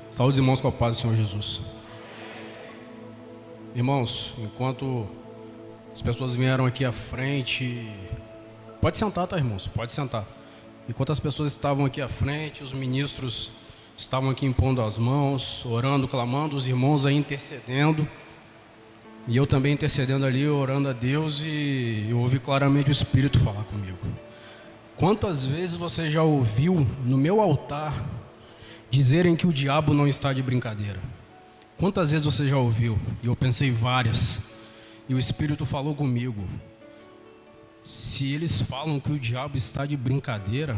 Saúde, irmãos, com a paz do Senhor Jesus. Irmãos, enquanto as pessoas vieram aqui à frente, pode sentar, tá, irmãos? Pode sentar. Enquanto as pessoas estavam aqui à frente, os ministros estavam aqui impondo as mãos, orando, clamando, os irmãos aí intercedendo, e eu também intercedendo ali, orando a Deus, e eu ouvi claramente o Espírito falar comigo. Quantas vezes você já ouviu no meu altar dizerem que o diabo não está de brincadeira? Quantas vezes você já ouviu? E eu pensei várias. E o Espírito falou comigo: se eles falam que o diabo está de brincadeira,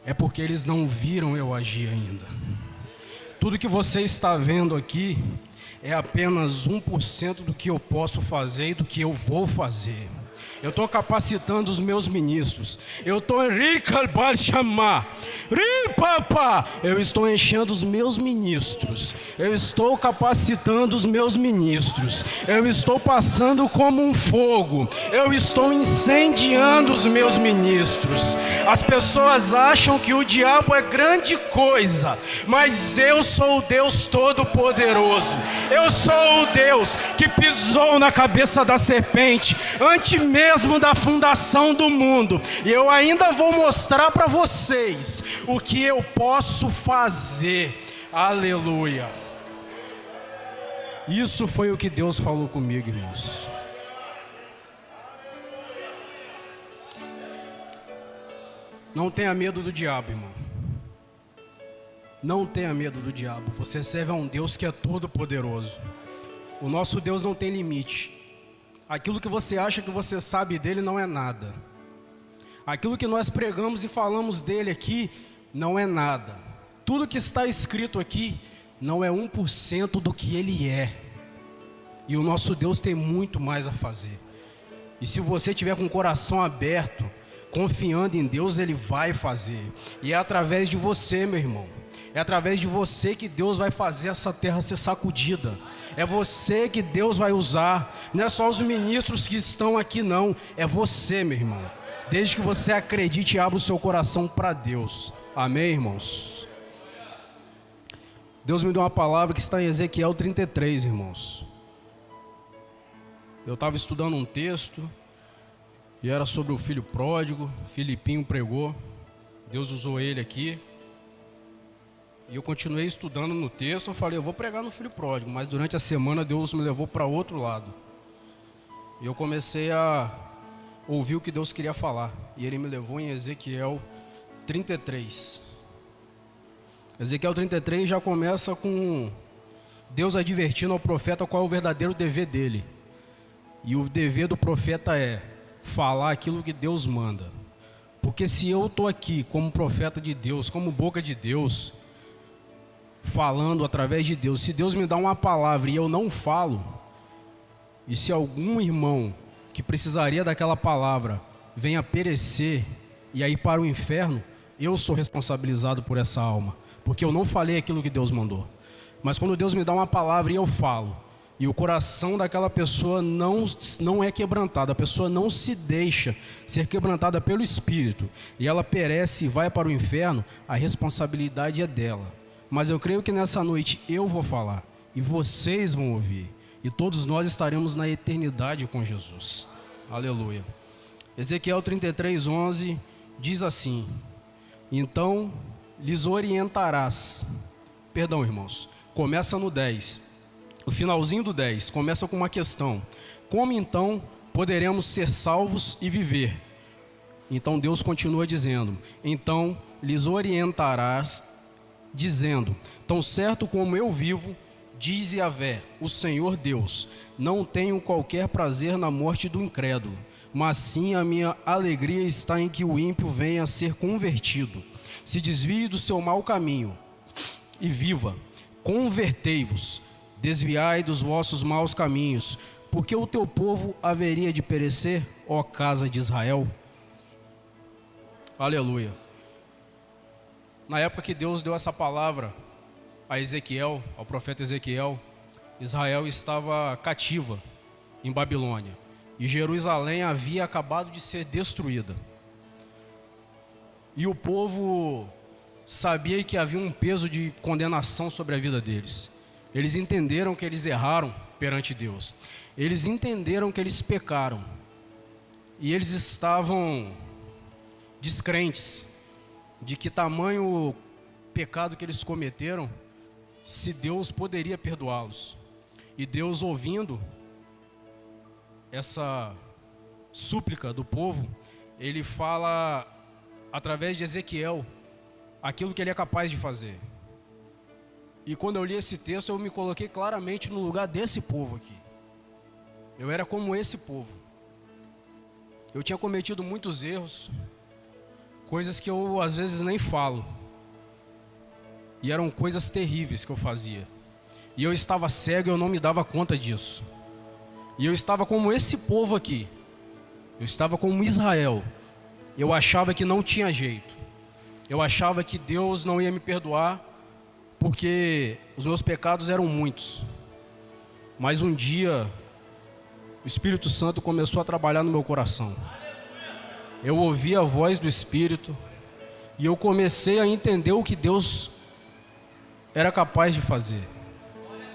é porque eles não viram eu agir ainda. Tudo que você está vendo aqui é apenas 1% do que eu posso fazer e do que eu vou fazer. Eu estou capacitando os meus ministros. Eu estou eu estou enchendo os meus ministros. Eu estou capacitando os meus ministros. Eu estou passando como um fogo. Eu estou incendiando os meus ministros. As pessoas acham que o diabo é grande coisa, mas eu sou o Deus Todo-Poderoso. Eu sou o Deus que pisou na cabeça da serpente antes mesmo da fundação do mundo. E eu ainda vou mostrar para vocês o que eu posso fazer. Aleluia. Isso foi o que Deus falou comigo, irmãos. Não tenha medo do diabo, irmão. Não tenha medo do diabo. Você serve a um Deus que é todo poderoso. O nosso Deus não tem limite. Aquilo que você acha que você sabe dele não é nada. Aquilo que nós pregamos e falamos dele aqui não é nada. Tudo que está escrito aqui não é 1% do que ele é. E o nosso Deus tem muito mais a fazer. E se você tiver com o coração aberto, confiando em Deus, ele vai fazer. E é através de você, meu irmão. É através de você que Deus vai fazer essa terra ser sacudida. É você que Deus vai usar. Não é só os ministros que estão aqui, não. É você, meu irmão. Desde que você acredite e abra o seu coração para Deus. Amém, irmãos? Deus me deu uma palavra que está em Ezequiel 33, irmãos. Eu estava estudando um texto e era sobre o filho pródigo. Filipinho pregou. Deus usou ele aqui. E eu continuei estudando no texto. Eu falei, eu vou pregar no filho pródigo. Mas durante a semana Deus me levou para outro lado. E eu comecei a ouvir o que Deus queria falar. E Ele me levou em Ezequiel 33. Ezequiel 33 já começa com Deus advertindo ao profeta qual é o verdadeiro dever dele. E o dever do profeta é falar aquilo que Deus manda. Porque se eu estou aqui como profeta de Deus, como boca de Deus, falando através de Deus, se Deus me dá uma palavra e eu não falo, e se algum irmão que precisaria daquela palavra venha perecer e aí para o inferno, eu sou responsabilizado por essa alma, porque eu não falei aquilo que Deus mandou. Mas quando Deus me dá uma palavra e eu falo, e o coração daquela pessoa não é quebrantado, a pessoa não se deixa ser quebrantada pelo Espírito, e ela perece e vai para o inferno, a responsabilidade é dela. Mas eu creio que nessa noite eu vou falar, e vocês vão ouvir, e todos nós estaremos na eternidade com Jesus. Aleluia. Ezequiel 33:11 diz assim: então lhes orientarás. Perdão, irmãos, começa no 10. O finalzinho do 10 começa com uma questão: como então poderemos ser salvos e viver? Então Deus continua dizendo: então lhes orientarás, dizendo, tão certo como eu vivo, diz Yahvé, o Senhor Deus, não tenho qualquer prazer na morte do incrédulo, mas sim a minha alegria está em que o ímpio venha a ser convertido, se desvie do seu mau caminho e viva. Convertei-vos, desviai dos vossos maus caminhos, porque o teu povo haveria de perecer, ó casa de Israel. Aleluia. Na época que Deus deu essa palavra a Ezequiel, ao profeta Ezequiel, Israel estava cativa em Babilônia e Jerusalém havia acabado de ser destruída. E o povo sabia que havia um peso de condenação sobre a vida deles. Eles entenderam que eles erraram perante Deus. Eles entenderam que eles pecaram. E eles estavam descrentes de que tamanho pecado que eles cometeram, se Deus poderia perdoá-los. E Deus, ouvindo essa súplica do povo, ele fala através de Ezequiel aquilo que ele é capaz de fazer. E quando eu li esse texto, eu me coloquei claramente no lugar desse povo aqui. Eu era como esse povo. Eu tinha cometido muitos erros, coisas que eu às vezes nem falo. E eram coisas terríveis que eu fazia. E eu estava cego e eu não me dava conta disso. E eu estava como esse povo aqui. Eu estava como Israel. Eu achava que não tinha jeito. Eu achava que Deus não ia me perdoar, porque os meus pecados eram muitos. Mas um dia, o Espírito Santo começou a trabalhar no meu coração. Eu ouvi a voz do Espírito e eu comecei a entender o que Deus era capaz de fazer.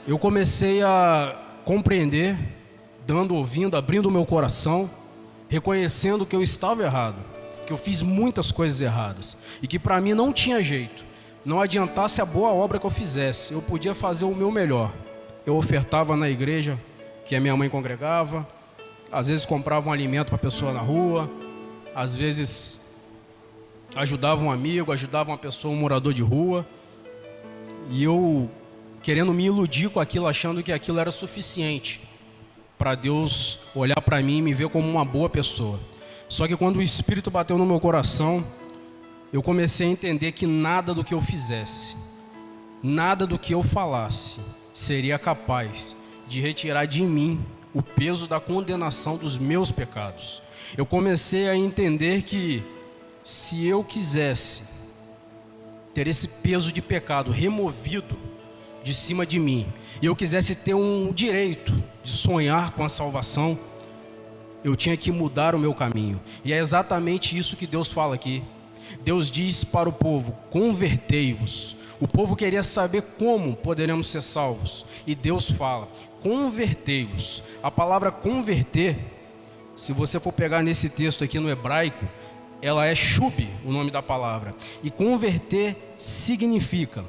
Eu comecei a compreender, ouvindo, abrindo o meu coração, reconhecendo que eu estava errado, que eu fiz muitas coisas erradas e que para mim não tinha jeito. Não adiantasse a boa obra que eu fizesse, eu podia fazer o meu melhor. Eu ofertava na igreja que a minha mãe congregava, às vezes comprava um alimento para a pessoa na rua, às vezes ajudava um amigo, ajudava uma pessoa, um morador de rua, e eu querendo me iludir com aquilo, achando que aquilo era suficiente para Deus olhar para mim e me ver como uma boa pessoa. Só que quando o Espírito bateu no meu coração, eu comecei a entender que nada do que eu fizesse, nada do que eu falasse, seria capaz de retirar de mim o peso da condenação dos meus pecados. Eu comecei a entender que se eu quisesse ter esse peso de pecado removido de cima de mim, e eu quisesse ter um direito de sonhar com a salvação, eu tinha que mudar o meu caminho. E é exatamente isso que Deus fala aqui. Deus diz para o povo: convertei-vos. O povo queria saber como poderemos ser salvos, e Deus fala: convertei-vos. A palavra converter, se você for pegar nesse texto aqui no hebraico, ela é shub, o nome da palavra. E converter significa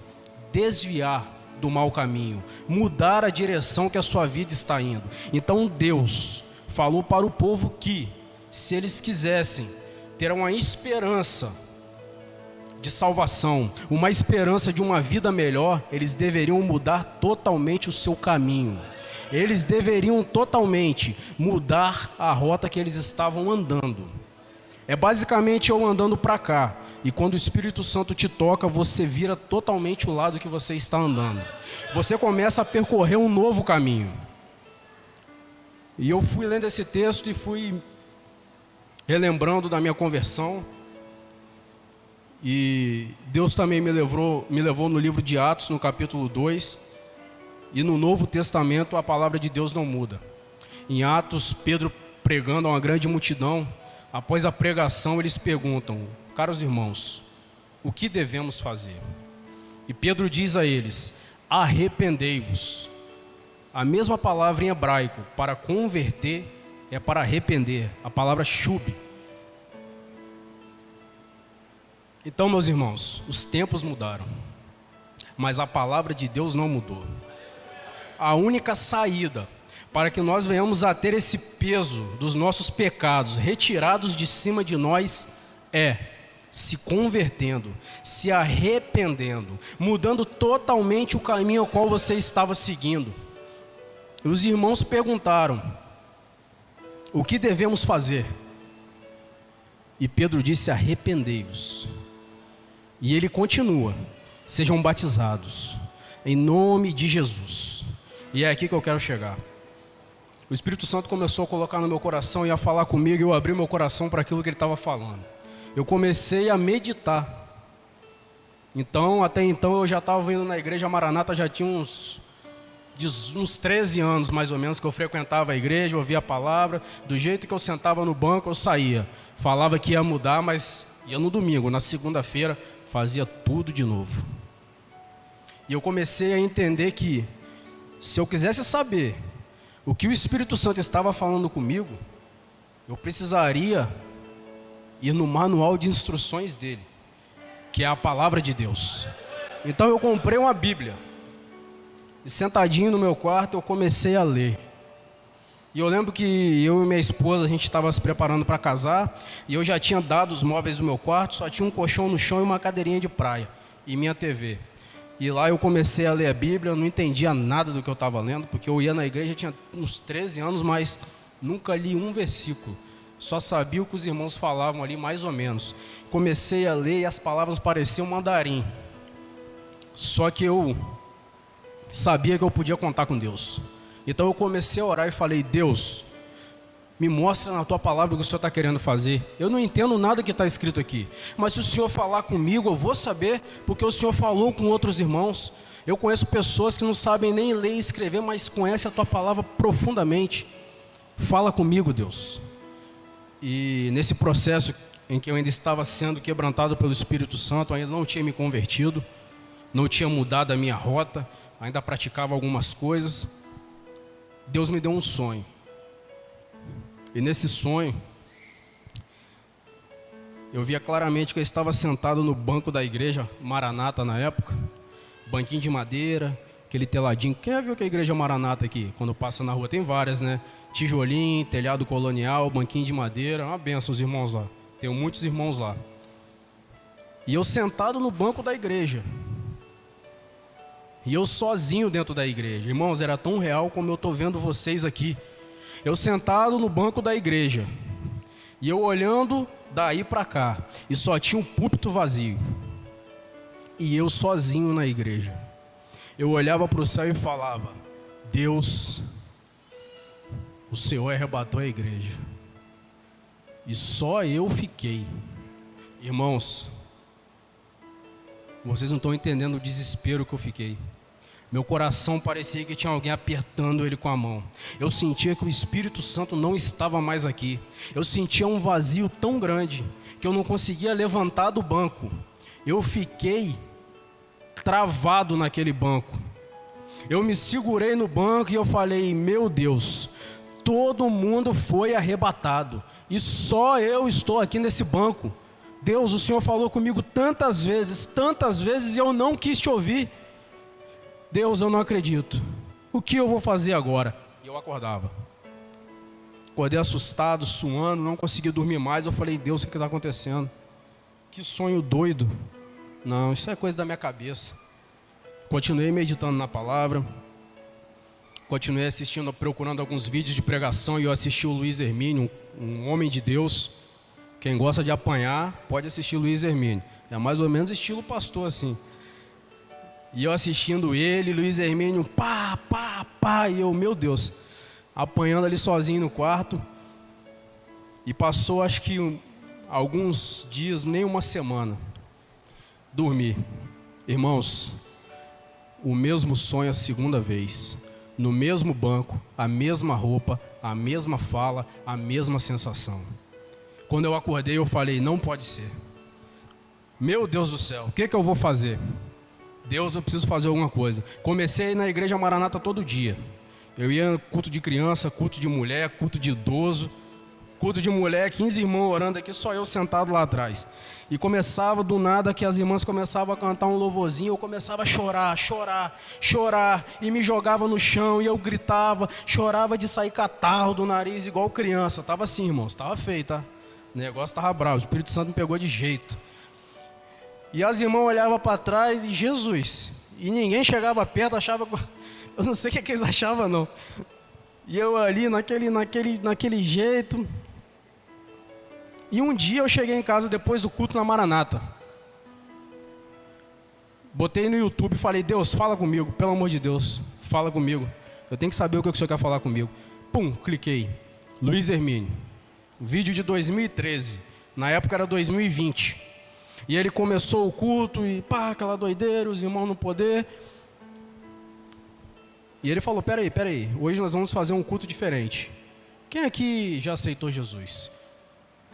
desviar do mau caminho, mudar a direção que a sua vida está indo. Então Deus falou para o povo que, se eles quisessem ter uma esperança de salvação, uma esperança de uma vida melhor, eles deveriam mudar totalmente o seu caminho. Eles deveriam totalmente mudar a rota que eles estavam andando. É basicamente eu andando para cá, e quando o Espírito Santo te toca, você vira totalmente o lado que você está andando. Você começa a percorrer um novo caminho. E eu fui lendo esse texto e fui relembrando da minha conversão. E Deus também me levou no livro de Atos, no capítulo 2. E no Novo Testamento a palavra de Deus não muda. Em Atos, Pedro pregando a uma grande multidão. Após a pregação, eles perguntam: caros irmãos, o que devemos fazer? E Pedro diz a eles: arrependei-vos. A mesma palavra em hebraico para converter é para arrepender, a palavra shub. Então, meus irmãos, os tempos mudaram, mas a palavra de Deus não mudou. A única saída para que nós venhamos a ter esse peso dos nossos pecados retirados de cima de nós é se convertendo, se arrependendo, mudando totalmente o caminho ao qual você estava seguindo. E os irmãos perguntaram: o que devemos fazer? E Pedro disse: arrependei-vos. E ele continua: sejam batizados em nome de Jesus. E é aqui que eu quero chegar. O Espírito Santo começou a colocar no meu coração e a falar comigo, e eu abri meu coração para aquilo que ele estava falando. Eu comecei a meditar. Então, até então, eu já estava indo na igreja Maranata, já tinha uns 13 anos mais ou menos que eu frequentava a igreja, ouvia a palavra. Do jeito que eu sentava no banco, eu saía. Falava que ia mudar, mas ia no domingo. Na segunda-feira, fazia tudo de novo. E eu comecei a entender que, se eu quisesse saber o que o Espírito Santo estava falando comigo, eu precisaria ir no manual de instruções dele, que é a palavra de Deus. Então eu comprei uma Bíblia, e sentadinho no meu quarto eu comecei a ler. E eu lembro que eu e minha esposa, a gente estava se preparando para casar, e eu já tinha dado os móveis do meu quarto, só tinha um colchão no chão e uma cadeirinha de praia, e minha TV. E lá eu comecei a ler a Bíblia, eu não entendia nada do que eu estava lendo, porque eu ia na igreja, tinha uns 13 anos, mas nunca li um versículo. Só sabia o que os irmãos falavam ali, mais ou menos. Comecei a ler e as palavras pareciam mandarim. Só que eu sabia que eu podia contar com Deus. Então eu comecei a orar e falei: Deus, me mostra na tua palavra o que o Senhor está querendo fazer. Eu não entendo nada que está escrito aqui, mas se o Senhor falar comigo, eu vou saber, porque o Senhor falou com outros irmãos. Eu conheço pessoas que não sabem nem ler e escrever, mas conhecem a tua palavra profundamente. Fala comigo, Deus. E nesse processo em que eu ainda estava sendo quebrantado pelo Espírito Santo, ainda não tinha me convertido, não tinha mudado a minha rota, ainda praticava algumas coisas, Deus me deu um sonho. E nesse sonho, eu via claramente que eu estava sentado no banco da igreja Maranata na época, banquinho de madeira, aquele teladinho. Quem já viu que a igreja Maranata aqui? Quando passa na rua, tem várias, né? Tijolinho, telhado colonial, banquinho de madeira, uma benção os irmãos lá. Tenho muitos irmãos lá. E eu sentado no banco da igreja. E eu sozinho dentro da igreja. Irmãos, era tão real como eu estou vendo vocês aqui. Eu sentado no banco da igreja. E eu olhando daí para cá. E só tinha um púlpito vazio. E eu sozinho na igreja. Eu olhava para o céu e falava: Deus, o Senhor arrebatou a igreja. E só eu fiquei. Irmãos, vocês não estão entendendo o desespero que eu fiquei. Meu coração parecia que tinha alguém apertando ele com a mão. Eu sentia que o Espírito Santo não estava mais aqui. Eu sentia um vazio tão grande que eu não conseguia levantar do banco. Eu fiquei travado naquele banco. Eu me segurei no banco e eu falei: meu Deus, todo mundo foi arrebatado e só eu estou aqui nesse banco. Deus, o Senhor falou comigo tantas vezes e eu não quis te ouvir. Deus, eu não acredito. O que eu vou fazer agora? E eu acordava. Acordei assustado, suando, não consegui dormir mais. Eu falei: Deus, o que está acontecendo? Que sonho doido. Não, isso é coisa da minha cabeça. Continuei meditando na palavra. Continuei assistindo, procurando alguns vídeos de pregação. E eu assisti o Luiz Hermínio, um homem de Deus. Quem gosta de apanhar, pode assistir o Luiz Hermínio. É mais ou menos estilo pastor assim. E eu assistindo ele, Luiz Hermínio, pá, e eu, meu Deus, apanhando ali sozinho no quarto. E passou acho que alguns dias, nem uma semana. Dormi. Irmãos, o mesmo sonho a segunda vez. No mesmo banco, a mesma roupa, a mesma fala, a mesma sensação. Quando eu acordei, eu falei: não pode ser. Meu Deus do céu, o que eu vou fazer? Deus, eu preciso fazer alguma coisa. Comecei a ir na igreja Maranata todo dia. Eu ia culto de criança, culto de mulher, culto de idoso, culto de mulher, 15 irmãos orando aqui, só eu sentado lá atrás. E começava do nada que as irmãs começavam a cantar um louvorzinho, eu começava a chorar, e me jogava no chão, e eu gritava, chorava de sair catarro do nariz igual criança. Tava assim, irmãos, tava feio, tá? O negócio tava bravo, o Espírito Santo me pegou de jeito. E as irmãs olhavam para trás e Jesus. E ninguém chegava perto, achava... Eu não sei o que eles achavam, não. E eu ali, naquele jeito. E um dia eu cheguei em casa depois do culto na Maranata. Botei no YouTube e falei: Deus, fala comigo, pelo amor de Deus, fala comigo. Eu tenho que saber o que o Senhor quer falar comigo. Pum, cliquei. Luiz Hermínio. Vídeo de 2013. Na época era 2020. E ele começou o culto e pá, aquela doideira, os irmãos no poder. E ele falou: peraí, hoje nós vamos fazer um culto diferente. Quem aqui já aceitou Jesus?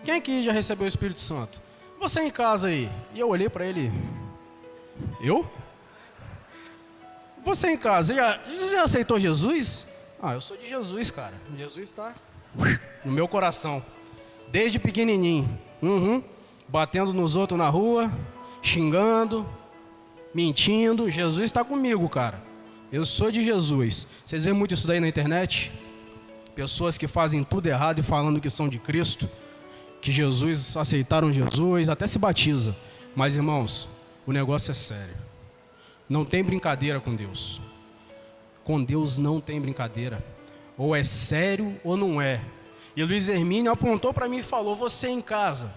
Quem aqui já recebeu o Espírito Santo? você em casa aí. E eu olhei para ele, eu? Você em casa, já aceitou Jesus? Ah, eu sou de Jesus, cara. Jesus está no meu coração, desde pequenininho. Batendo nos outros na rua, xingando, mentindo. Jesus está comigo, cara. Eu sou de Jesus. Vocês veem muito isso daí na internet? Pessoas que fazem tudo errado e falando que são de Cristo, que Jesus, aceitaram Jesus, até se batiza. Mas, irmãos, o negócio é sério. Não tem brincadeira com Deus. Com Deus não tem brincadeira. Ou é sério ou não é. E Luiz Hermínio apontou para mim e falou: você em casa,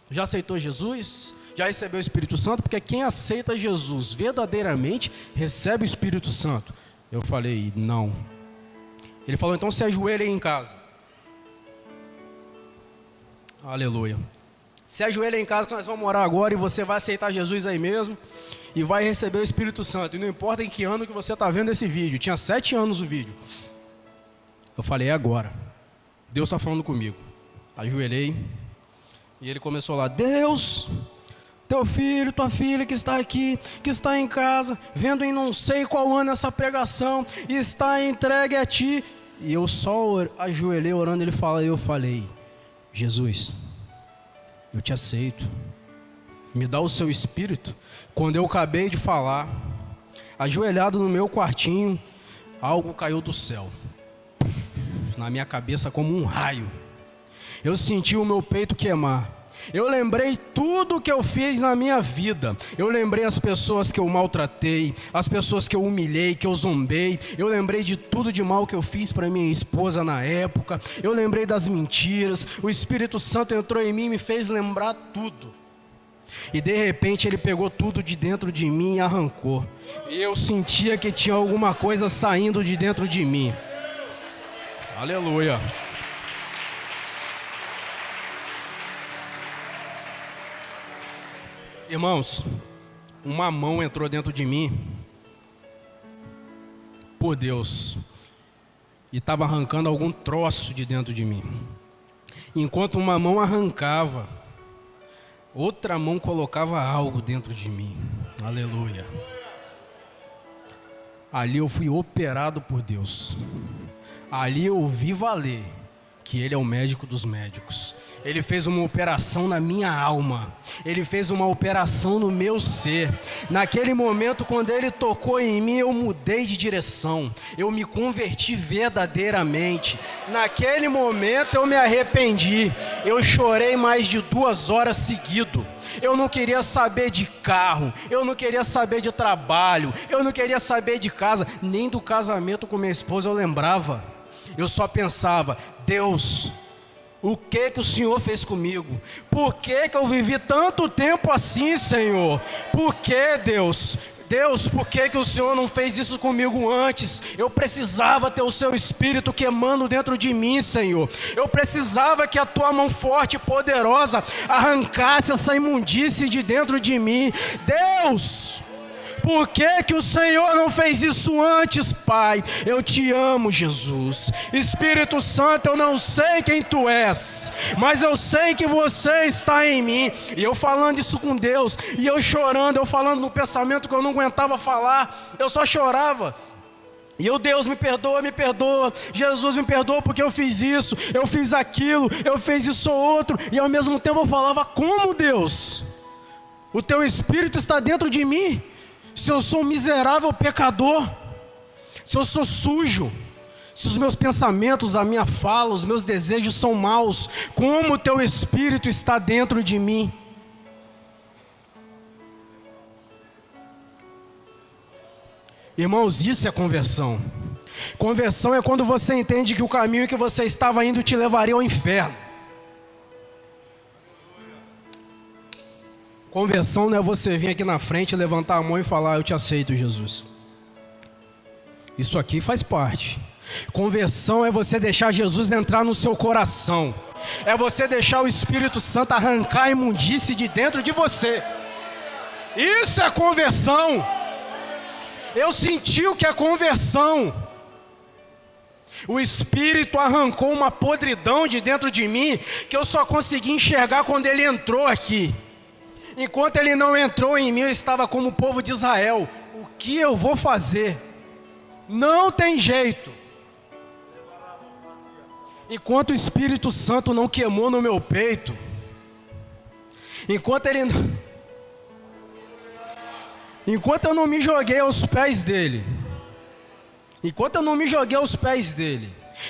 já aceitou Jesus? Já recebeu o Espírito Santo? Porque quem aceita Jesus verdadeiramente recebe o Espírito Santo. Eu falei: não. Ele falou: então se ajoelha aí em casa. Aleluia. Se ajoelha aí em casa que nós vamos orar agora, e você vai aceitar Jesus aí mesmo e vai receber o Espírito Santo. E não importa em que ano que você está vendo esse vídeo. Tinha 7 anos o vídeo. Eu falei: é agora. Deus está falando comigo. Ajoelhei. E ele começou lá: Deus, teu filho, tua filha que está aqui, que está em casa, vendo em não sei qual ano essa pregação, está entregue a ti. E eu só ajoelhei orando. Eu falei: Jesus, eu te aceito. Me dá o seu Espírito. Quando eu acabei de falar, ajoelhado no meu quartinho, algo caiu do céu na minha cabeça como um raio. Eu senti o meu peito queimar. Eu lembrei tudo que eu fiz na minha vida. Eu lembrei as pessoas que eu maltratei, as pessoas que eu humilhei, que eu zombei. Eu lembrei de tudo de mal que eu fiz para minha esposa na época. Eu lembrei das mentiras. O Espírito Santo entrou em mim e me fez lembrar tudo. E de repente ele pegou tudo de dentro de mim e arrancou. E eu sentia que tinha alguma coisa saindo de dentro de mim. Aleluia. Irmãos, uma mão entrou dentro de mim, por Deus, e estava arrancando algum troço de dentro de mim. Enquanto uma mão arrancava, outra mão colocava algo dentro de mim. Aleluia. Ali eu fui operado por Deus. Ali eu vi valer que Ele é o médico dos médicos. Ele fez uma operação na minha alma. Ele fez uma operação no meu ser. Naquele momento, quando Ele tocou em mim, eu mudei de direção. Eu me converti verdadeiramente. Naquele momento eu me arrependi. Eu chorei mais de 2 horas seguidas. Eu não queria saber de carro, eu não queria saber de trabalho, eu não queria saber de casa, nem do casamento com minha esposa eu lembrava. Eu só pensava: Deus, o que o Senhor fez comigo? Por que eu vivi tanto tempo assim, Senhor? Por que, Deus? Deus, por que o Senhor não fez isso comigo antes? Eu precisava ter o seu Espírito queimando dentro de mim, Senhor. Eu precisava que a tua mão forte e poderosa arrancasse essa imundície de dentro de mim. Deus, por que o Senhor não fez isso antes, Pai? Eu te amo, Jesus. Espírito Santo, eu não sei quem tu és, mas eu sei que você está em mim. E eu falando isso com Deus, e eu chorando, eu falando no pensamento que eu não aguentava falar, eu só chorava. E eu: Deus, me perdoa, Jesus, me perdoa porque eu fiz isso, eu fiz aquilo, eu fiz isso ou outro. E ao mesmo tempo eu falava: como, Deus? O teu Espírito está dentro de mim? Se eu sou um miserável pecador, se eu sou sujo, se os meus pensamentos, a minha fala, os meus desejos são maus, como o teu Espírito está dentro de mim? Irmãos, isso é conversão. Conversão é quando você entende que o caminho que você estava indo te levaria ao inferno. Conversão não é você vir aqui na frente, levantar a mão e falar: eu te aceito, Jesus. Isso aqui faz parte. Conversão é você deixar Jesus entrar no seu coração. É você deixar o Espírito Santo arrancar a imundície de dentro de você. Isso é conversão. Eu senti o que é conversão. O Espírito arrancou uma podridão de dentro de mim que eu só consegui enxergar quando ele entrou aqui. Enquanto ele não entrou em mim, eu estava como o povo de Israel. O que eu vou fazer? Não tem jeito. Enquanto o Espírito Santo não queimou no meu peito, enquanto eu não me joguei aos pés dele,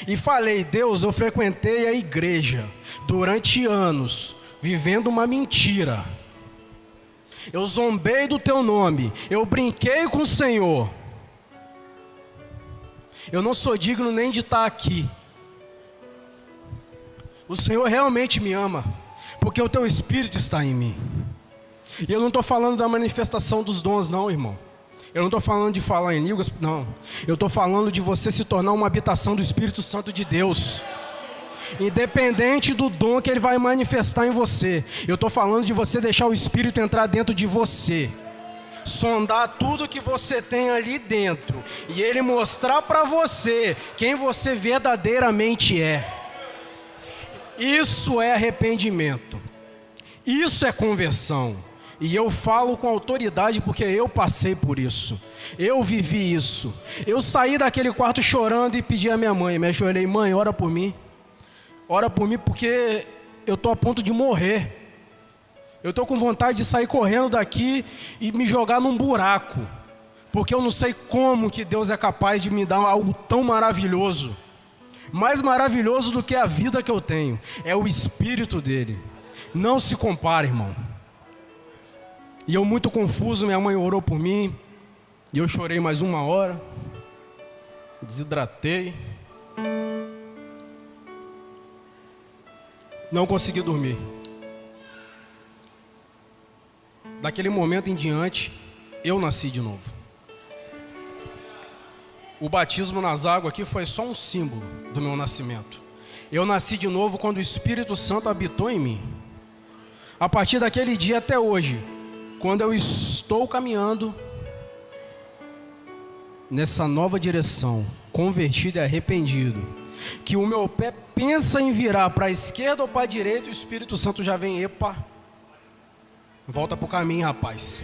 e falei: Deus, eu frequentei a igreja durante anos, vivendo uma mentira. Eu zombei do teu nome, eu brinquei com o Senhor. Eu não sou digno nem de estar aqui. O Senhor realmente me ama, porque o teu Espírito está em mim. E eu não estou falando da manifestação dos dons, não, irmão. Eu não estou falando de falar em línguas, não. Eu estou falando de você se tornar uma habitação do Espírito Santo de Deus. Independente do dom que ele vai manifestar em você. Eu estou falando de você deixar o Espírito entrar dentro de você. Sondar tudo que você tem ali dentro. E ele mostrar para você quem você verdadeiramente é. Isso é arrependimento. Isso é conversão. E eu falo com autoridade porque eu passei por isso. Eu vivi isso. Eu saí daquele quarto chorando e pedi à minha mãe. Me ajoelhei: mãe, ora por mim. Ora por mim porque eu estou a ponto de morrer. Eu estou com vontade de sair correndo daqui e me jogar num buraco. Porque eu não sei como que Deus é capaz de me dar algo tão maravilhoso. Mais maravilhoso do que a vida que eu tenho. É o Espírito dele. Não se compara, irmão. E eu muito confuso, minha mãe orou por mim. E eu chorei mais 1 hora. Desidratei. Não consegui dormir. Daquele momento em diante, eu nasci de novo. O batismo nas águas aqui foi só um símbolo do meu nascimento. Eu nasci de novo quando o Espírito Santo habitou em mim. A partir daquele dia até hoje, quando eu estou caminhando nessa nova direção, convertido e arrependido, que o meu pé pensa em virar para a esquerda ou para a direita, o Espírito Santo já vem: epa, volta para o caminho, rapaz.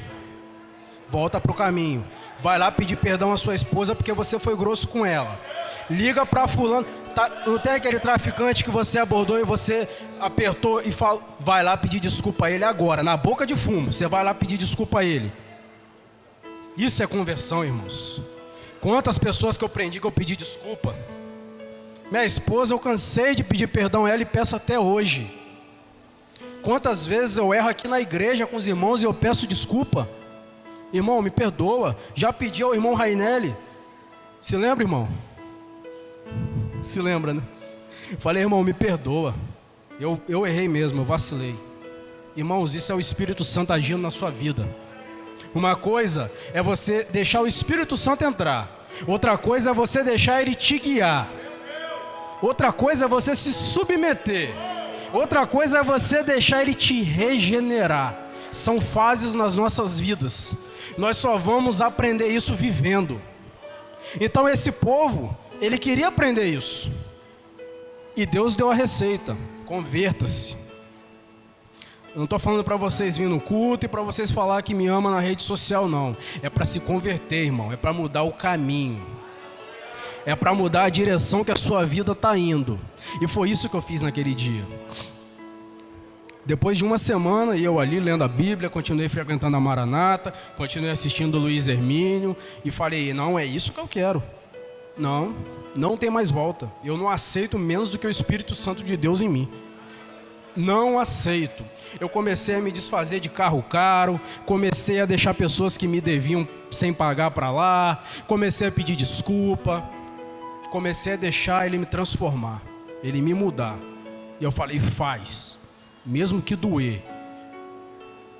Volta para o caminho. Vai lá pedir perdão à sua esposa porque você foi grosso com ela. Liga para fulano. Não tem aquele traficante que você abordou e você apertou e fala: vai lá pedir desculpa a ele agora, na boca de fumo. Você vai lá pedir desculpa a ele. Isso é conversão, irmãos. Quantas pessoas que eu prendi que eu pedi desculpa. Minha esposa, eu cansei de pedir perdão a ela e peço até hoje. Quantas vezes eu erro aqui na igreja com os irmãos e eu peço desculpa. Irmão, me perdoa. Já pedi ao irmão Rainelli. Se lembra, irmão? Se lembra, né? Falei: irmão, me perdoa. Eu errei mesmo, eu vacilei. Irmãos, isso é o Espírito Santo agindo na sua vida. Uma coisa é você deixar o Espírito Santo entrar. Outra coisa é você deixar ele te guiar. Outra coisa é você se submeter. Outra coisa é você deixar ele te regenerar. São fases nas nossas vidas. Nós só vamos aprender isso vivendo. Então esse povo, ele queria aprender isso. E Deus deu a receita: converta-se. Eu não estou falando para vocês virem no culto e para vocês falar que me ama na rede social, não. É para se converter, irmão. É para mudar o caminho. É para mudar a direção que a sua vida está indo. E foi isso que eu fiz naquele dia. Depois de 1 semana, eu ali lendo a Bíblia, continuei frequentando a Maranata, continuei assistindo o Luiz Hermínio e falei: não, é isso que eu quero. Não tem mais volta. Eu não aceito menos do que o Espírito Santo de Deus em mim. Não aceito. Eu comecei a me desfazer de carro caro, comecei a deixar pessoas que me deviam sem pagar para lá, comecei a pedir desculpa, comecei a deixar ele me transformar, ele me mudar. E eu falei: faz, mesmo que doer,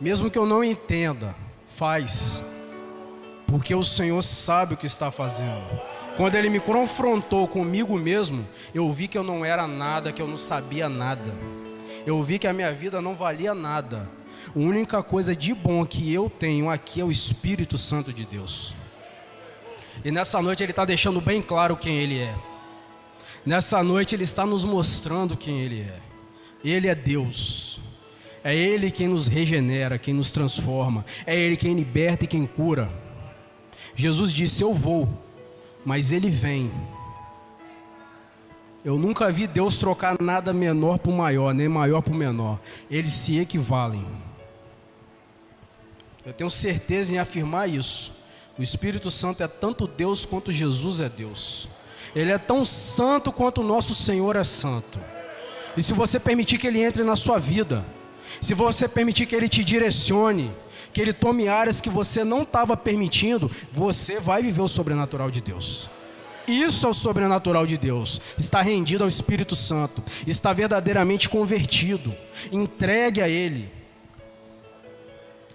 mesmo que eu não entenda, faz, porque o Senhor sabe o que está fazendo. Quando ele me confrontou comigo mesmo, eu vi que eu não era nada, que eu não sabia nada. Eu vi que a minha vida não valia nada. A única coisa de bom que eu tenho aqui é o Espírito Santo de Deus. E nessa noite ele está deixando bem claro quem ele é. Nessa noite Ele está nos mostrando quem Ele é. Ele é Deus. É Ele quem nos regenera, quem nos transforma. É Ele quem liberta e quem cura. Jesus disse: eu vou, mas Ele vem. Eu nunca vi Deus trocar nada menor por maior, nem maior por menor. Eles se equivalem. Eu tenho certeza em afirmar isso. O Espírito Santo é tanto Deus quanto Jesus é Deus. Ele é tão santo quanto o nosso Senhor é santo. E se você permitir que Ele entre na sua vida, se você permitir que Ele te direcione, que Ele tome áreas que você não estava permitindo, você vai viver o sobrenatural de Deus. Isso é o sobrenatural de Deus. Está rendido ao Espírito Santo. Está verdadeiramente convertido. Entregue a Ele.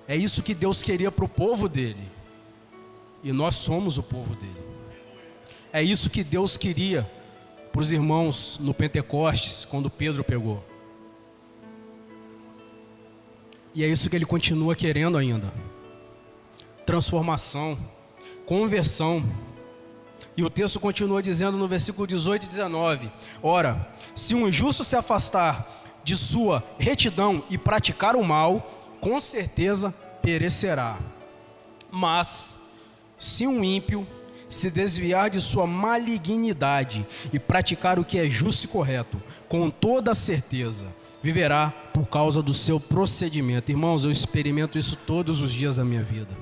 É isso que Deus queria para o povo dele. E nós somos o povo dele. É isso que Deus queria para os irmãos no Pentecostes, quando Pedro pegou. E é isso que Ele continua querendo ainda. Transformação, conversão. E o texto continua dizendo no versículo 18 e 19: ora, se um justo se afastar de sua retidão e praticar o mal, com certeza perecerá. Mas, se um ímpio se desviar de sua malignidade e praticar o que é justo e correto, com toda certeza viverá por causa do seu procedimento. Irmãos, eu experimento isso todos os dias da minha vida.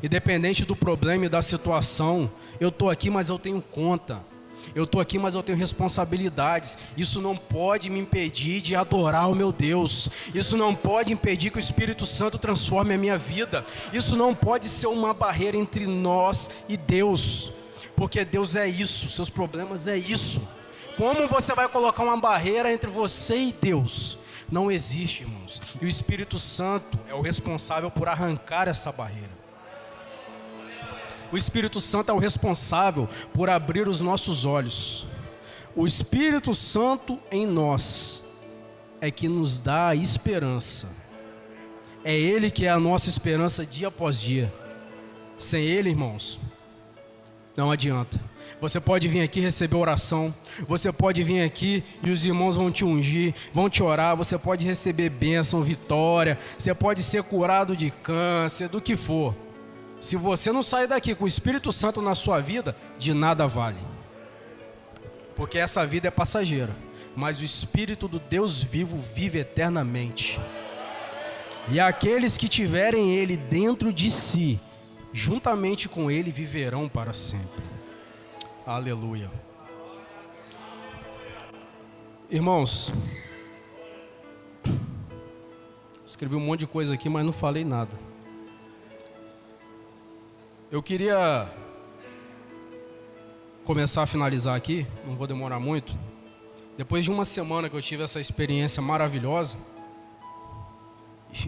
Independente do problema e da situação, eu estou aqui, mas eu tenho conta. Eu estou aqui, mas eu tenho responsabilidades. Isso não pode me impedir de adorar o meu Deus. Isso não pode impedir que o Espírito Santo transforme a minha vida. Isso não pode ser uma barreira entre nós e Deus. Porque Deus é isso, seus problemas é isso. Como você vai colocar uma barreira entre você e Deus? Não existe, irmãos. E o Espírito Santo é o responsável por arrancar essa barreira. O Espírito Santo é o responsável por abrir os nossos olhos. O Espírito Santo em nós é que nos dá a esperança. É Ele que é a nossa esperança dia após dia. Sem Ele, irmãos, não adianta. Você pode vir aqui receber oração. Você pode vir aqui e os irmãos vão te ungir, vão te orar. Você pode receber bênção, vitória. Você pode ser curado de câncer, do que for. Se você não sair daqui com o Espírito Santo na sua vida, de nada vale. Porque essa vida é passageira, mas o Espírito do Deus vivo vive eternamente. E aqueles que tiverem Ele dentro de si, juntamente com Ele viverão para sempre. Aleluia. Irmãos, escrevi um monte de coisa aqui, mas não falei nada. Eu queria começar a finalizar aqui, não vou demorar muito. Depois de uma semana que eu tive essa experiência maravilhosa,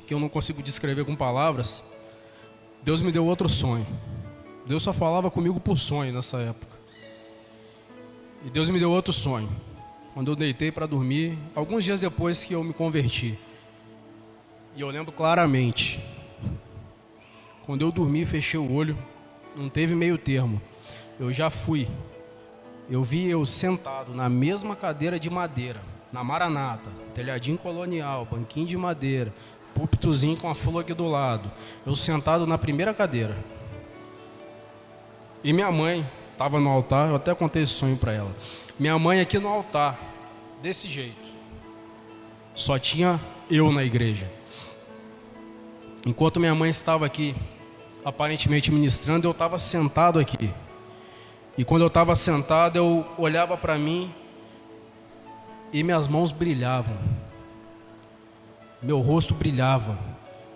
que eu não consigo descrever com palavras, Deus me deu outro sonho. Deus só falava comigo por sonho nessa época. E Deus me deu outro sonho. Quando eu deitei para dormir, alguns dias depois que eu me converti. E eu lembro claramente. Quando eu dormi, fechei o olho, não teve meio termo. Eu já fui. Eu vi eu sentado na mesma cadeira de madeira, na Maranata, telhadinho colonial, banquinho de madeira, púlpitozinho com a flor aqui do lado. Eu sentado na primeira cadeira. E minha mãe estava no altar, eu até contei esse sonho para ela. Minha mãe aqui no altar, desse jeito. Só tinha eu na igreja. Enquanto minha mãe estava aqui, aparentemente ministrando, eu estava sentado aqui. E quando eu estava sentado, eu olhava para mim e minhas mãos brilhavam. Meu rosto brilhava.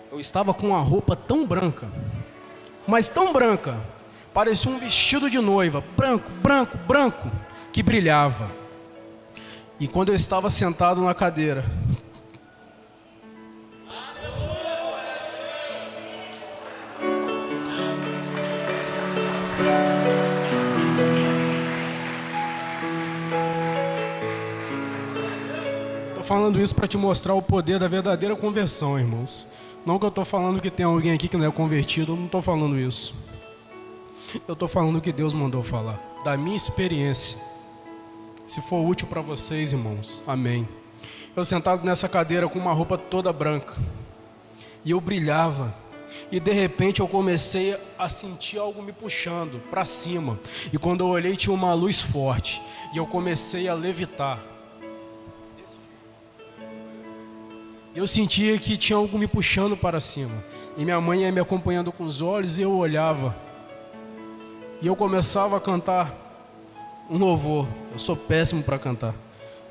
Eu estava com uma roupa tão branca, mas tão branca, parecia um vestido de noiva, branco, branco, branco, que brilhava. E quando eu estava sentado na cadeira, falando isso para te mostrar o poder da verdadeira conversão, irmãos. Não que eu estou falando que tem alguém aqui que não é convertido, eu não estou falando isso. Eu estou falando o que Deus mandou falar, da minha experiência. Se for útil para vocês, irmãos, amém. Eu sentado nessa cadeira com uma roupa toda branca, e eu brilhava, e de repente eu comecei a sentir algo me puxando para cima, e quando eu olhei tinha uma luz forte, e eu comecei a levitar. Eu sentia que tinha algo me puxando para cima, e minha mãe ia me acompanhando com os olhos, e eu olhava, e eu começava a cantar um louvor. Eu sou péssimo para cantar,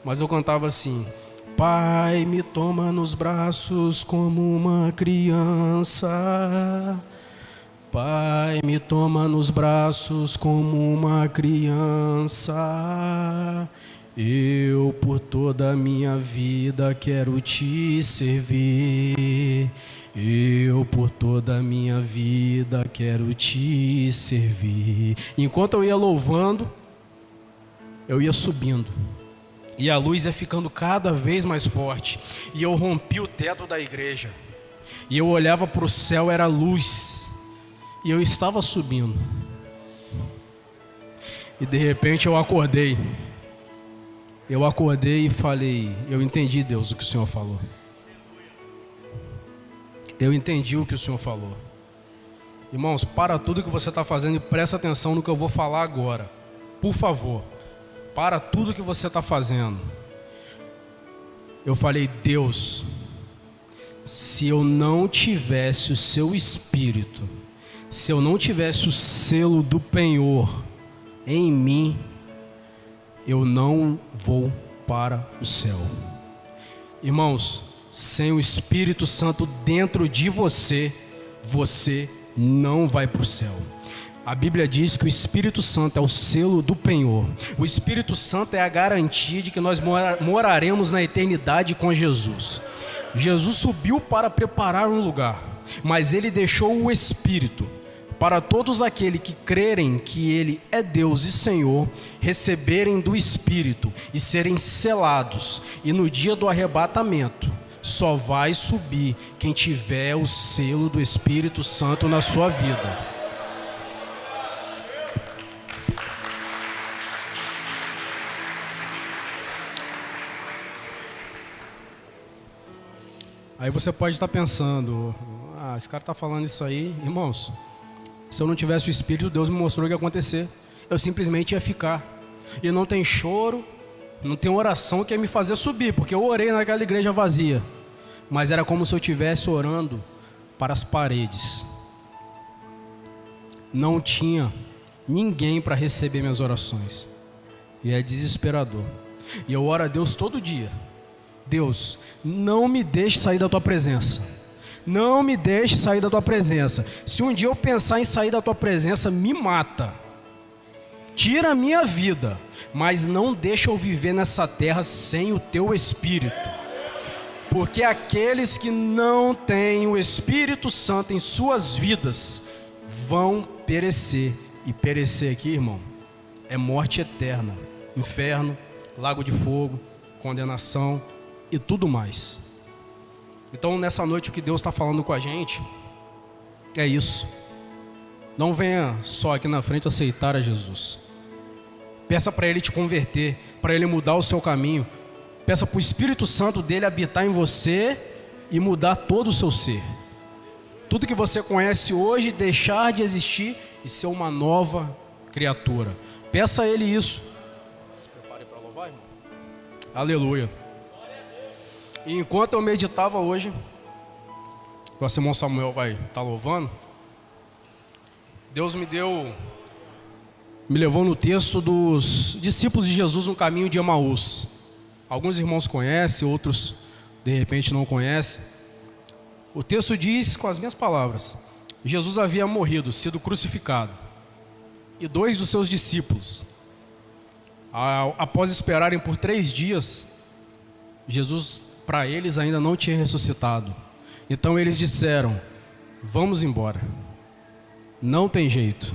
mas eu cantava assim: Pai, me toma nos braços como uma criança. Pai, me toma nos braços como uma criança. Eu por toda a minha vida quero te servir. Eu por toda a minha vida quero te servir. Enquanto eu ia louvando, eu ia subindo, e a luz ia ficando cada vez mais forte, e eu rompi o teto da igreja, e eu olhava para o céu, era luz, e eu estava subindo, e de repente eu acordei e falei: eu entendi, Deus, o que o Senhor falou. Eu entendi o que o Senhor falou. Irmãos, para tudo que você está fazendo e presta atenção no que eu vou falar agora, por favor. Para tudo que você está fazendo. Eu falei: Deus, se eu não tivesse o seu Espírito, se eu não tivesse o selo do penhor em mim, eu não vou para o céu. Irmãos, sem o Espírito Santo dentro de você, você não vai para o céu. A Bíblia diz que o Espírito Santo é o selo do penhor. O Espírito Santo é a garantia de que nós moraremos na eternidade com Jesus. Jesus subiu para preparar um lugar, mas Ele deixou o Espírito para todos aqueles que crerem que Ele é Deus e Senhor, receberem do Espírito e serem selados. E no dia do arrebatamento, só vai subir quem tiver o selo do Espírito Santo na sua vida. Aí você pode estar pensando: esse cara está falando isso aí. Irmãos, se eu não tivesse o Espírito, Deus me mostrou o que ia acontecer. Eu simplesmente ia ficar. E não tem choro, não tem oração que ia me fazer subir, porque eu orei naquela igreja vazia. Mas era como se eu estivesse orando para as paredes. Não tinha ninguém para receber minhas orações. E é desesperador. E eu oro a Deus todo dia: Deus, não me deixe sair da tua presença. Não me deixe sair da tua presença. Se um dia eu pensar em sair da tua presença, me mata. Tira a minha vida, mas não deixa eu viver nessa terra sem o teu Espírito. Porque aqueles que não têm o Espírito Santo em suas vidas vão perecer. E perecer aqui, irmão, é morte eterna, inferno, lago de fogo, condenação e tudo mais. Então nessa noite o que Deus está falando com a gente é isso. Não venha só aqui na frente aceitar a Jesus. Peça para Ele te converter, para Ele mudar o seu caminho. Peça para o Espírito Santo dele habitar em você e mudar todo o seu ser. Tudo que você conhece hoje deixar de existir e ser uma nova criatura. Peça a Ele isso. Se prepare para louvar, irmão. Aleluia. E enquanto eu meditava hoje, o irmão Samuel vai estar louvando, Deus me levou no texto dos discípulos de Jesus no caminho de Emaús. Alguns irmãos conhecem, outros de repente não conhecem. O texto diz com as minhas palavras: Jesus havia morrido, sido crucificado, e 2 dos seus discípulos, após esperarem por 3 dias, Jesus para eles ainda não tinha ressuscitado. Então eles disseram: vamos embora, não tem jeito,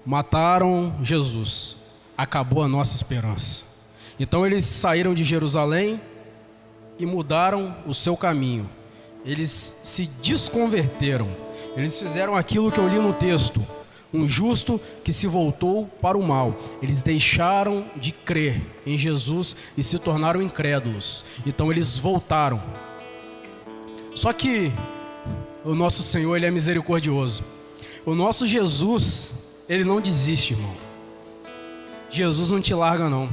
mataram Jesus, acabou a nossa esperança. Então eles saíram de Jerusalém e mudaram o seu caminho. Eles se desconverteram. Eles fizeram aquilo que eu li no texto: um justo que se voltou para o mal. Eles deixaram de crer em Jesus e se tornaram incrédulos. Então eles voltaram. Só que o nosso Senhor, Ele é misericordioso. O nosso Jesus, Ele não desiste, irmão. Jesus não te larga, não.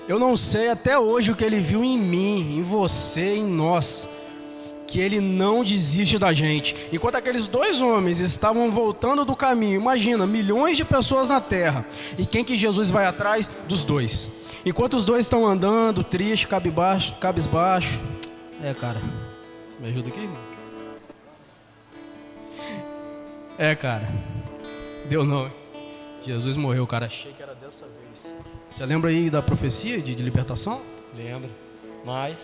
Eu não sei até hoje o que Ele viu em mim, em você, em nós, que Ele não desiste da gente. Enquanto aqueles dois homens estavam voltando do caminho, imagina, milhões de pessoas na terra. E quem que Jesus vai atrás? Dos dois. Enquanto os dois estão andando, triste, cabisbaixo. Cara, me ajuda aqui, irmão? Cara, deu não. Jesus morreu, cara, achei que era dessa vez. Você lembra aí da profecia de libertação? Lembro, mas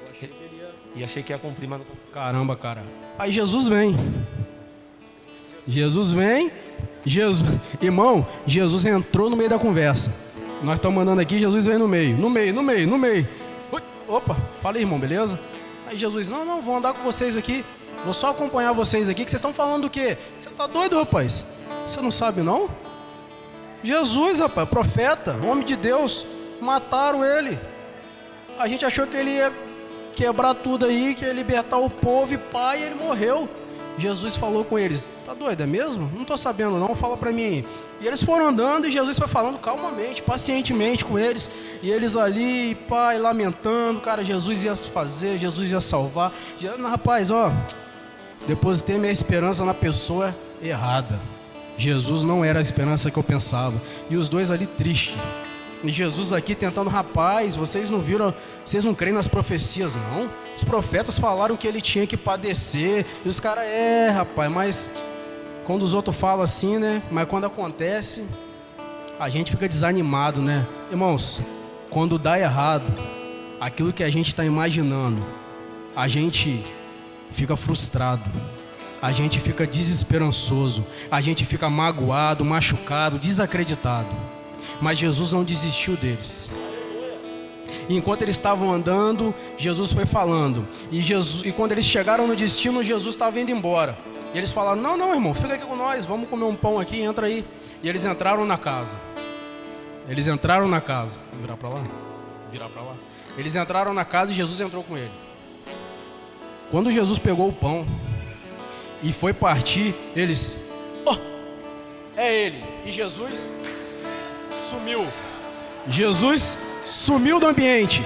eu achei que ele ia... E achei que ia cumprir, mas não... Caramba, cara. Aí Jesus vem. Irmão, Jesus entrou no meio da conversa. Nós estamos andando aqui, Jesus vem no meio. Ui, opa, fala aí, irmão, beleza? Aí Jesus, não, vou andar com vocês aqui. Vou só acompanhar vocês aqui, que vocês estão falando do quê? Você tá doido, rapaz? Você não sabe, não? Jesus, rapaz, profeta, homem de Deus. Mataram ele. A gente achou que ele ia quebrar tudo aí, que ia libertar o povo e pai, ele morreu. Jesus falou com eles, tá doido, é mesmo? Não tô sabendo não, fala pra mim aí. E eles foram andando e Jesus foi falando calmamente, pacientemente com eles. E eles ali, pai, lamentando, cara, Jesus ia fazer, Jesus ia salvar. Rapaz, depositei minha esperança na pessoa errada. Jesus não era a esperança que eu pensava. E os dois ali tristes. E Jesus aqui tentando, rapaz, vocês não viram, vocês não creem nas profecias, não? Os profetas falaram que ele tinha que padecer. E os caras, rapaz, mas quando os outros falam assim, né? Mas quando acontece, a gente fica desanimado, né? Irmãos, quando dá errado, aquilo que a gente está imaginando, a gente fica frustrado. A gente fica desesperançoso. A gente fica magoado, machucado, desacreditado. Mas Jesus não desistiu deles. E enquanto eles estavam andando, Jesus foi falando. E quando eles chegaram no destino, Jesus estava indo embora. E eles falaram, não, irmão, fica aqui com nós, vamos comer um pão aqui, entra aí. E eles entraram na casa. Vou virar para lá? Eles entraram na casa e Jesus entrou com ele. Quando Jesus pegou o pão e foi partir, eles, é ele. E Jesus sumiu do ambiente.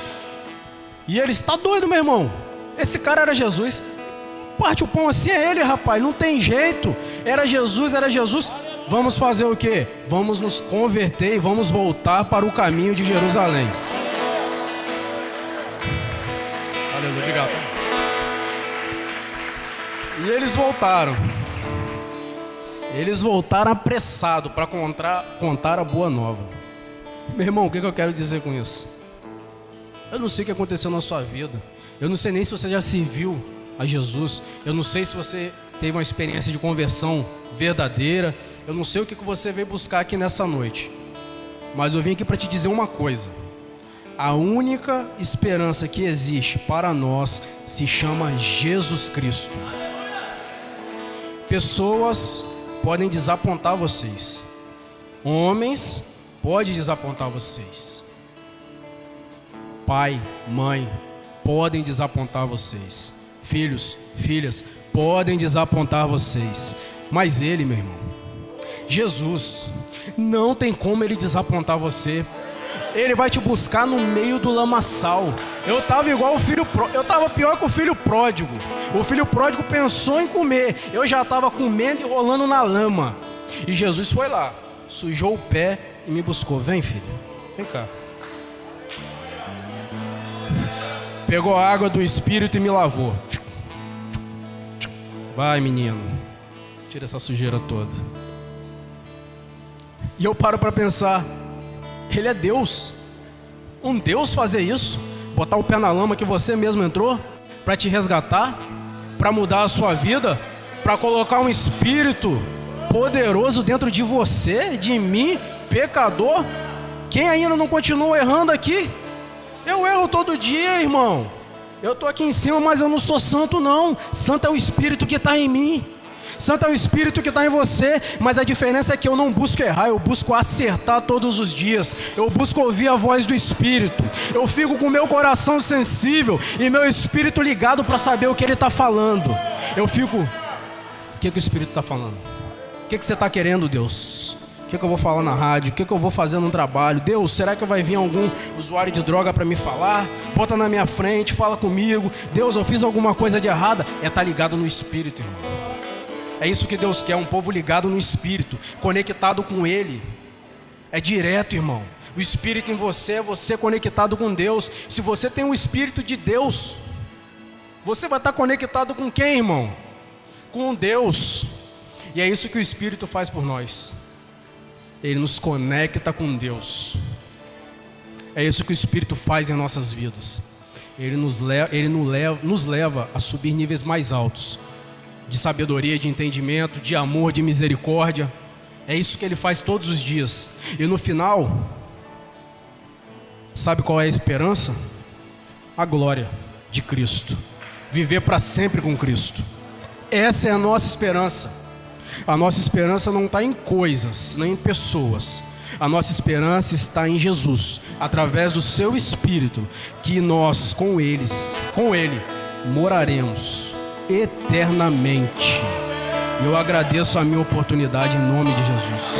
E ele está doido, meu irmão. Esse cara era Jesus. Parte o pão assim, é ele, rapaz. Não tem jeito. Era Jesus. Vamos fazer o quê? Vamos nos converter e vamos voltar para o caminho de Jerusalém. Aleluia, obrigado. E eles voltaram. Eles voltaram apressados para contar a boa nova. Meu irmão, o que eu quero dizer com isso? Eu não sei o que aconteceu na sua vida. Eu não sei nem se você já serviu a Jesus. Eu não sei se você teve uma experiência de conversão verdadeira. Eu não sei o que você veio buscar aqui nessa noite. Mas eu vim aqui para te dizer uma coisa. A única esperança que existe para nós se chama Jesus Cristo. Pessoas podem desapontar vocês. Homens podem desapontar vocês. Pai, mãe, podem desapontar vocês. Filhos, filhas, podem desapontar vocês. Mas Ele, meu irmão, Jesus, não tem como Ele desapontar você. Ele vai te buscar no meio do lamaçal. Eu estava igual o filho pródigo. Eu estava pior que o filho pródigo. O filho pródigo pensou em comer. Eu já estava comendo e rolando na lama. E Jesus foi lá, sujou o pé e me buscou. Vem, filho, vem cá. Pegou a água do Espírito e me lavou. Vai, menino, tira essa sujeira toda. E eu paro para pensar, Ele é Deus. Um Deus fazer isso, botar o pé na lama que você mesmo entrou, para te resgatar, para mudar a sua vida, para colocar um Espírito poderoso dentro de você, de mim, pecador. Quem ainda não continua errando aqui? Eu erro todo dia, irmão. Eu estou aqui em cima, mas eu não sou santo não. Santo é o Espírito que está em mim. Santo é o Espírito que está em você, mas a diferença é que eu não busco errar, eu busco acertar todos os dias. Eu busco ouvir a voz do Espírito. Eu fico com o meu coração sensível e meu espírito ligado para saber o que ele está falando. Eu fico, o que o Espírito está falando? O que você está querendo, Deus? O que eu vou falar na rádio? O que eu vou fazer no trabalho? Deus, será que vai vir algum usuário de droga para me falar? Bota na minha frente, fala comigo. Deus, eu fiz alguma coisa de errada? É estar ligado no Espírito, irmão. É isso que Deus quer, um povo ligado no Espírito, conectado com Ele. É direto, irmão. O Espírito em você é você conectado com Deus. Se você tem o Espírito de Deus, você vai estar conectado com quem, irmão? Com Deus. E é isso que o Espírito faz por nós. Ele nos conecta com Deus. É isso que o Espírito faz em nossas vidas. Ele nos leva a subir níveis mais altos, de sabedoria, de entendimento, de amor, de misericórdia. É isso que Ele faz todos os dias. E no final, sabe qual é a esperança? A glória de Cristo. Viver para sempre com Cristo. Essa é a nossa esperança. A nossa esperança não está em coisas, nem em pessoas. A nossa esperança está em Jesus, através do seu Espírito, que nós com Ele, moraremos eternamente. Eu agradeço a minha oportunidade em nome de Jesus.